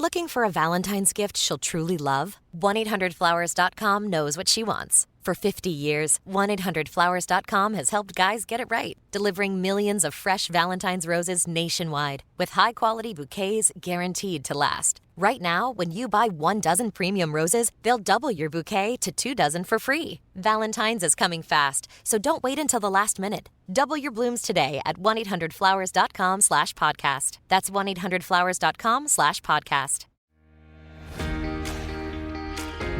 Looking for a Valentine's gift she'll truly love? 1-800-Flowers.com knows what she wants. For 50 years, 1-800-Flowers.com has helped guys get it right, delivering millions of fresh Valentine's roses nationwide with high-quality bouquets guaranteed to last. Right now, when you buy 1 dozen premium roses, they'll double your bouquet to 2 dozen for free. Valentine's is coming fast, so don't wait until the last minute. Double your blooms today at 1-800-Flowers.com/podcast. That's 1-800-Flowers.com/podcast.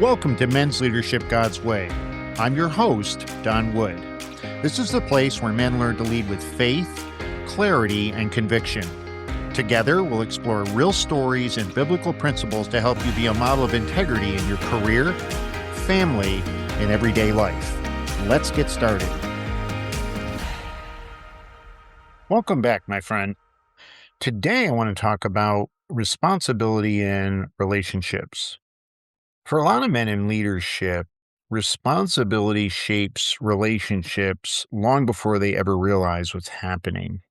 Welcome to Men's Leadership God's Way. I'm your host, Don Wood. This is the place where men learn to lead with faith, clarity, and conviction. Together, we'll explore real stories and biblical principles to help you be a model of integrity in your career, family, and everyday life. Let's get started. Welcome back, my friend. Today, I want to talk about responsibility in relationships. For a lot of men in leadership, responsibility shapes relationships long before they ever realize what's happening,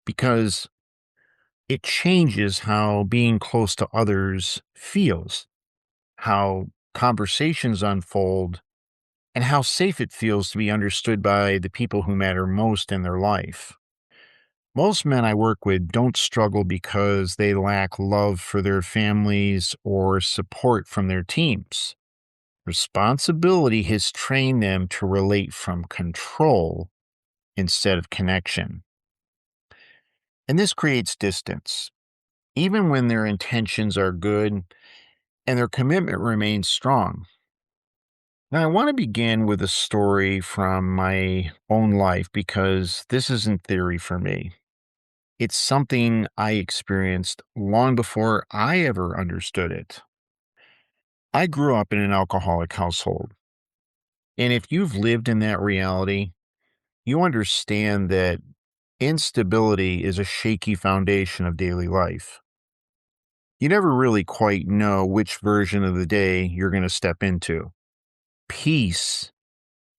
because it changes how being close to others feels, how conversations unfold, and how safe it feels to be understood by the people who matter most in their life. Most men I work with don't struggle because they lack love for their families or support from their teams. Responsibility has trained them to relate from control instead of connection. And this creates distance, even when their intentions are good and their commitment remains strong. Now, I want to begin with a story from my own life because this isn't theory for me. It's something I experienced long before I ever understood it. I grew up in an alcoholic household. And if you've lived in that reality, you understand that instability is a shaky foundation of daily life. You never really quite know which version of the day you're going to step into. Peace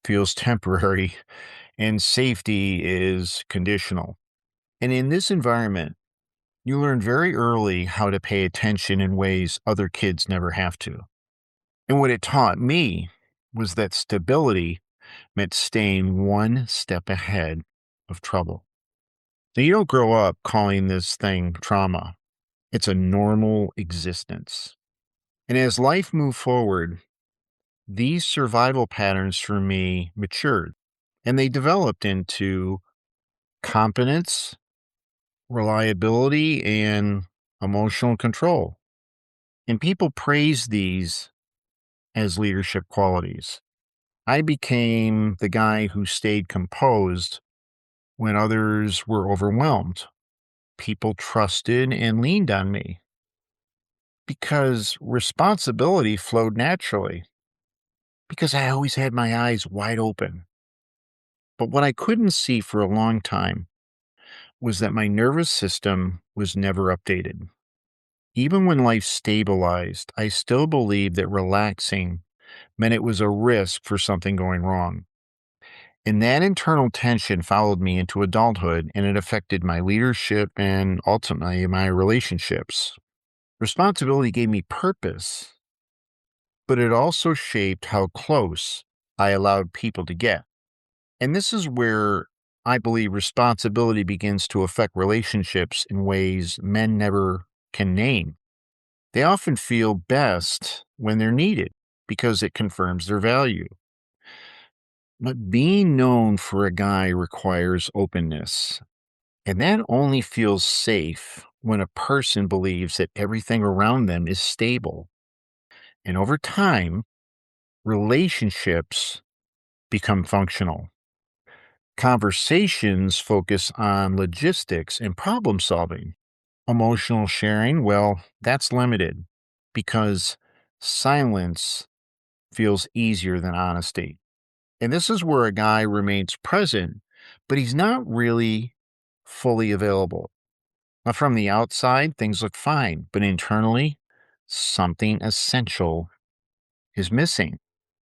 feels temporary, and safety is conditional. And in this environment, you learn very early how to pay attention in ways other kids never have to. And what it taught me was that stability meant staying one step ahead of trouble. Now, you don't grow up calling this thing trauma. It's a normal existence. And as life moved forward, these survival patterns for me matured, and they developed into competence, reliability, and emotional control. And people praise these as leadership qualities. I became the guy who stayed composed when others were overwhelmed. People trusted and leaned on me because responsibility flowed naturally, because I always had my eyes wide open. But what I couldn't see for a long time was that my nervous system was never updated. Even when life stabilized, I still believed that relaxing meant it was a risk for something going wrong. And that internal tension followed me into adulthood, and it affected my leadership and ultimately my relationships. Responsibility gave me purpose, but it also shaped how close I allowed people to get. And this is where I believe responsibility begins to affect relationships in ways men never can name. They often feel best when they're needed because it confirms their value. But being known for a guy requires openness. And that only feels safe when a person believes that everything around them is stable. And over time, relationships become functional. Conversations focus on logistics and problem solving. Emotional sharing, well, that's limited because silence feels easier than honesty. And this is where a guy remains present, but he's not really fully available. Now, from the outside, things look fine, but internally, something essential is missing.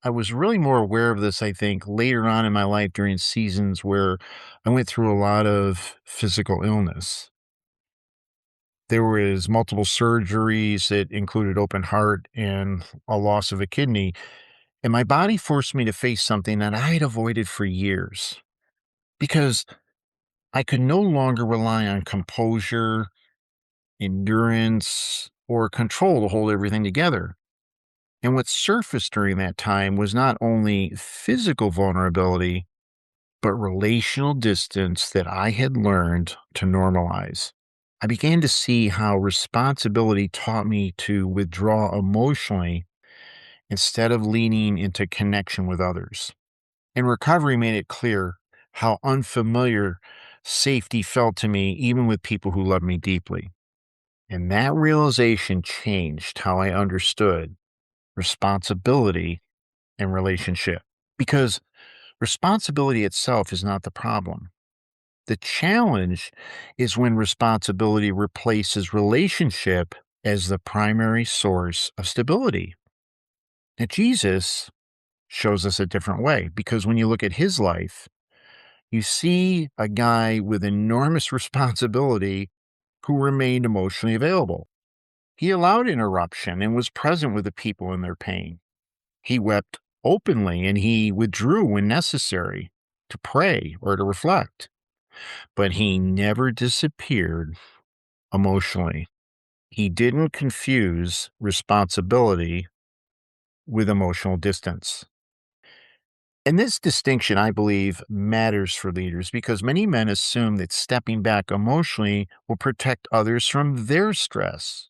I was really more aware of this, I think, later on in my life during seasons where I went through a lot of physical illness. There was multiple surgeries that included open heart and a loss of a kidney. And my body forced me to face something that I had avoided for years because I could no longer rely on composure, endurance, or control to hold everything together. And what surfaced during that time was not only physical vulnerability, but relational distance that I had learned to normalize. I began to see how responsibility taught me to withdraw emotionally instead of leaning into connection with others. And recovery made it clear how unfamiliar safety felt to me, even with people who loved me deeply. And that realization changed how I understood responsibility and relationship. Because responsibility itself is not the problem. The challenge is when responsibility replaces relationship as the primary source of stability. Now, Jesus shows us a different way because when you look at his life, you see a guy with enormous responsibility who remained emotionally available. He allowed interruption and was present with the people in their pain. He wept openly and he withdrew when necessary to pray or to reflect, but he never disappeared emotionally. He didn't confuse responsibility with emotional distance. And this distinction, I believe, matters for leaders because many men assume that stepping back emotionally will protect others from their stress.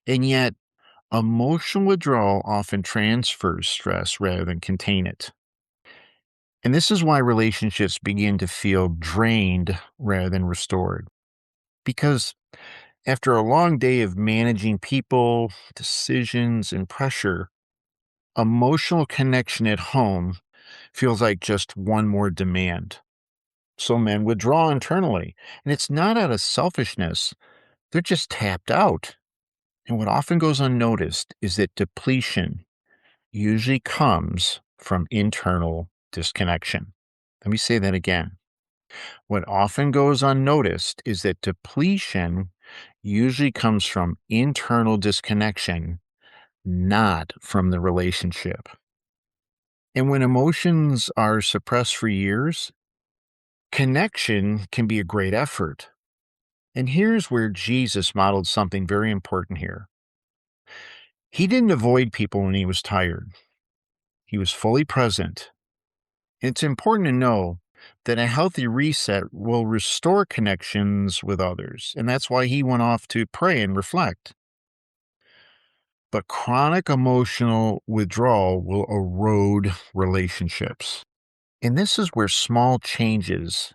And yet, emotional withdrawal often transfers stress rather than contain it. And this is why relationships begin to feel drained rather than restored. Because after a long day of managing people, decisions, and pressure, emotional connection at home feels like just one more demand. So men withdraw internally, and it's not out of selfishness, they're just tapped out. And what often goes unnoticed is that depletion usually comes from internal disconnection. Let me say that again. What often goes unnoticed is that depletion usually comes from internal disconnection, not from the relationship. And when emotions are suppressed for years, connection can be a great effort. And here's where Jesus modeled something very important here. He didn't avoid people when he was tired, he was fully present. It's important to know that a healthy reset will restore connections with others. And that's why he went off to pray and reflect. But chronic emotional withdrawal will erode relationships. And this is where small changes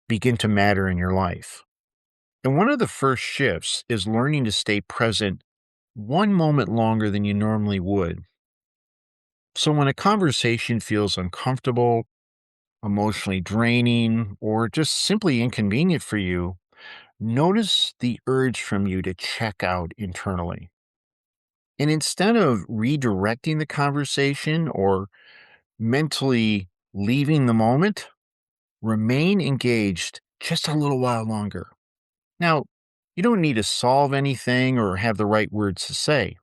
begin to matter in your life. And one of the first shifts is learning to stay present one moment longer than you normally would. So when a conversation feels uncomfortable, emotionally draining, or just simply inconvenient for you, notice the urge from you to check out internally. And instead of redirecting the conversation or mentally leaving the moment, remain engaged just a little while longer. Now, you don't need to solve anything or have the right words to say.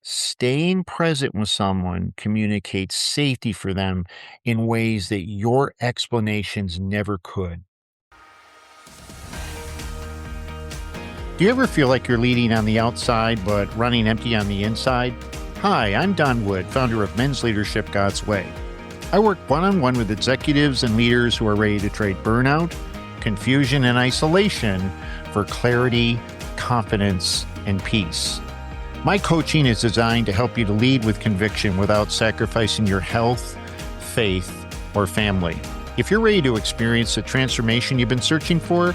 Staying present with someone communicates safety for them in ways that your explanations never could. Do you ever feel like you're leading on the outside but running empty on the inside? Hi, I'm Don Wood, founder of Men's Leadership God's Way. I work one-on-one with executives and leaders who are ready to trade burnout, confusion, and isolation for clarity, confidence, and peace. My coaching is designed to help you to lead with conviction without sacrificing your health, faith, or family. If you're ready to experience the transformation you've been searching for,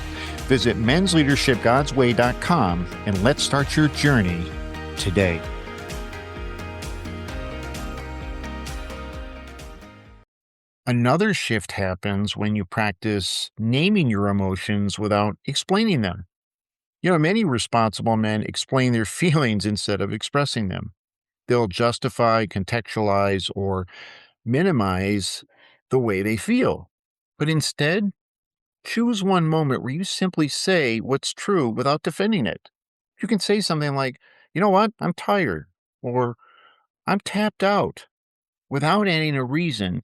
visit mensleadershipgodsway.com and let's start your journey today. Another shift happens when you practice naming your emotions without explaining them. Many responsible men explain their feelings instead of expressing them. They'll justify, contextualize, or minimize the way they feel. But instead, Choose one moment where you simply say what's true without defending it. You can say something like, you know what, I'm tired, or I'm tapped out, without adding a reason.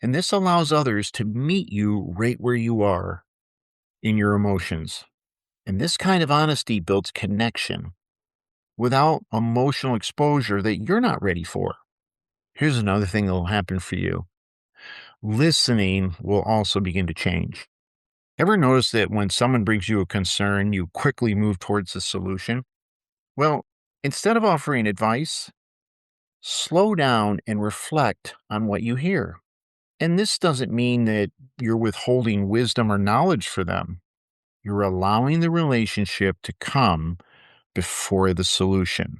And this allows others to meet you right where you are in your emotions. And this kind of honesty builds connection without emotional exposure that you're not ready for. Here's another thing that will happen for you: listening will also begin to change. Ever notice that when someone brings you a concern, you quickly move towards the solution? Well, instead of offering advice, slow down and reflect on what you hear. And this doesn't mean that you're withholding wisdom or knowledge for them. You're allowing the relationship to come before the solution.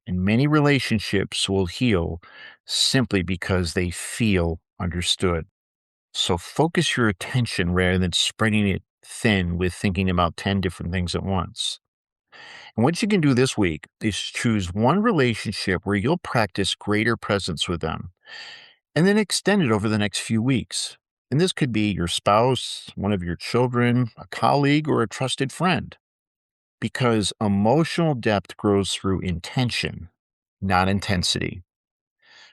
And many relationships will heal simply because they feel understood. So focus your attention rather than spreading it thin with thinking about 10 different things at once. And what you can do this week is choose one relationship where you'll practice greater presence with them and then extend it over the next few weeks. And this could be your spouse, one of your children, a colleague, or a trusted friend, because emotional depth grows through intention, not intensity.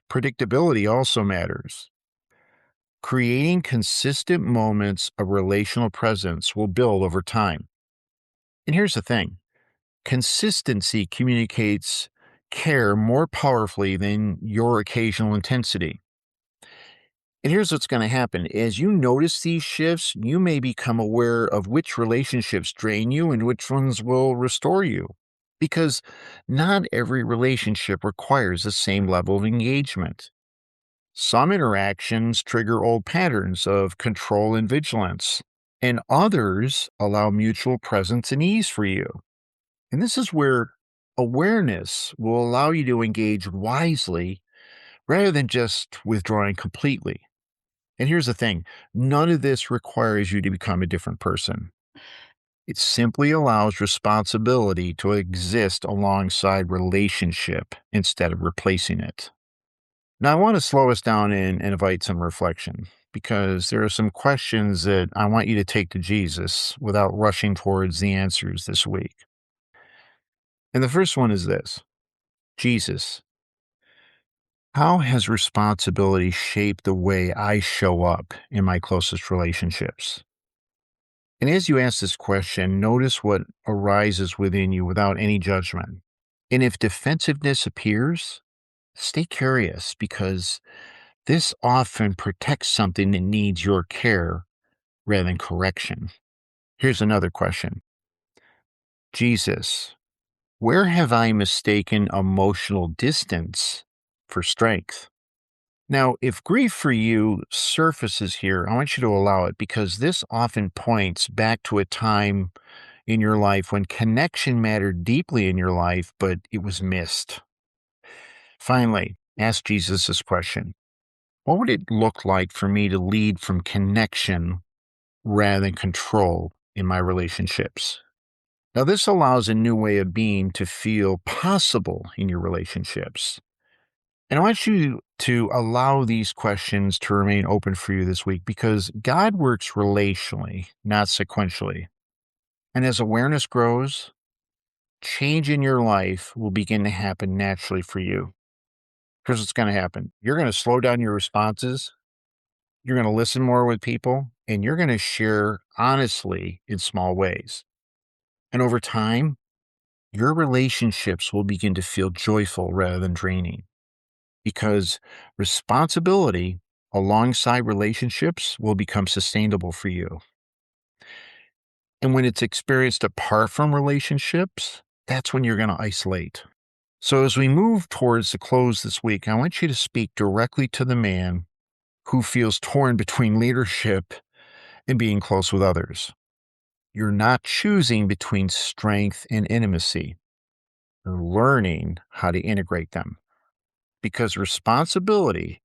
Predictability also matters. Creating consistent moments of relational presence will build over time. And here's the thing: consistency communicates care more powerfully than your occasional intensity. And here's what's going to happen: as you notice these shifts, you may become aware of which relationships drain you and which ones will restore you. Because not every relationship requires the same level of engagement. Some interactions trigger old patterns of control and vigilance, and others allow mutual presence and ease for you. And this is where awareness will allow you to engage wisely rather than just withdrawing completely. And here's the thing: none of this requires you to become a different person. It simply allows responsibility to exist alongside relationship instead of replacing it. Now, I want to slow us down and invite some reflection, because there are some questions that I want you to take to Jesus without rushing towards the answers this week. And the first one is this: Jesus, how has responsibility shaped the way I show up in my closest relationships? And as you ask this question, notice what arises within you without any judgment. And if defensiveness appears, stay curious, because this often protects something that needs your care rather than correction. Here's another question: Jesus, where have I mistaken emotional distance for strength? Now, if grief for you surfaces here, I want you to allow it, because this often points back to a time in your life when connection mattered deeply in your life, but it was missed. Finally, ask Jesus this question: what would it look like for me to lead from connection rather than control in my relationships? Now, this allows a new way of being to feel possible in your relationships. And I want you to allow these questions to remain open for you this week, because God works relationally, not sequentially. And as awareness grows, change in your life will begin to happen naturally for you. Here's what's going to happen: you're going to slow down your responses, you're going to listen more with people, and you're going to share honestly in small ways. And over time, your relationships will begin to feel joyful rather than draining, because responsibility alongside relationships will become sustainable for you. And when it's experienced apart from relationships, that's when you're going to isolate. So as we move towards the close this week, I want you to speak directly to the man who feels torn between leadership and being close with others. You're not choosing between strength and intimacy. You're learning how to integrate them, because responsibility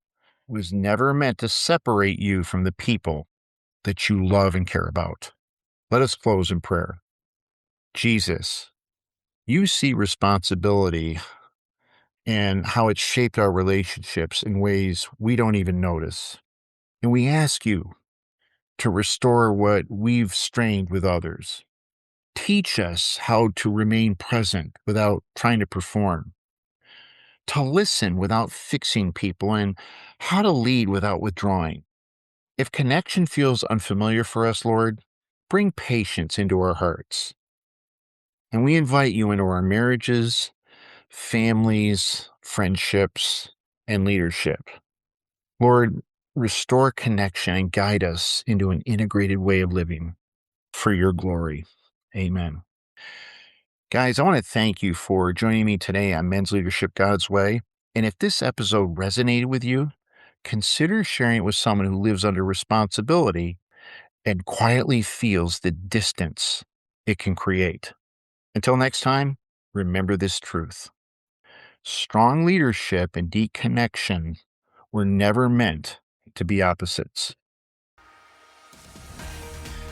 was never meant to separate you from the people that you love and care about. Let us close in prayer. Jesus, you see responsibility and how it shaped our relationships in ways we don't even notice. And we ask you to restore what we've strained with others. Teach us how to remain present without trying to perform, to listen without fixing people, and how to lead without withdrawing. If connection feels unfamiliar for us, Lord, bring patience into our hearts. And we invite you into our marriages, families, friendships, and leadership. Lord, restore connection and guide us into an integrated way of living for your glory. Amen. Guys, I want to thank you for joining me today on Men's Leadership God's Way. And if this episode resonated with you, consider sharing it with someone who lives under responsibility and quietly feels the distance it can create. Until next time, remember this truth. Strong leadership and deep connection were never meant to be opposites.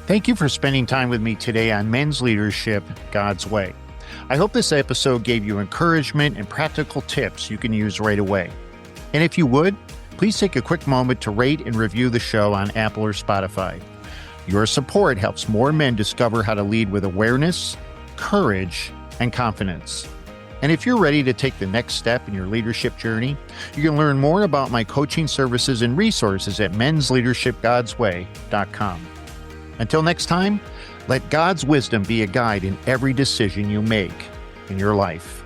Thank you for spending time with me today on Men's Leadership God's Way. I hope this episode gave you encouragement and practical tips you can use right away. And if you would, please take a quick moment to rate and review the show on Apple or Spotify. Your support helps more men discover how to lead with awareness, courage, and confidence. And if you're ready to take the next step in your leadership journey, you can learn more about my coaching services and resources at mensleadershipgodsway.com. Until next time, let God's wisdom be a guide in every decision you make in your life.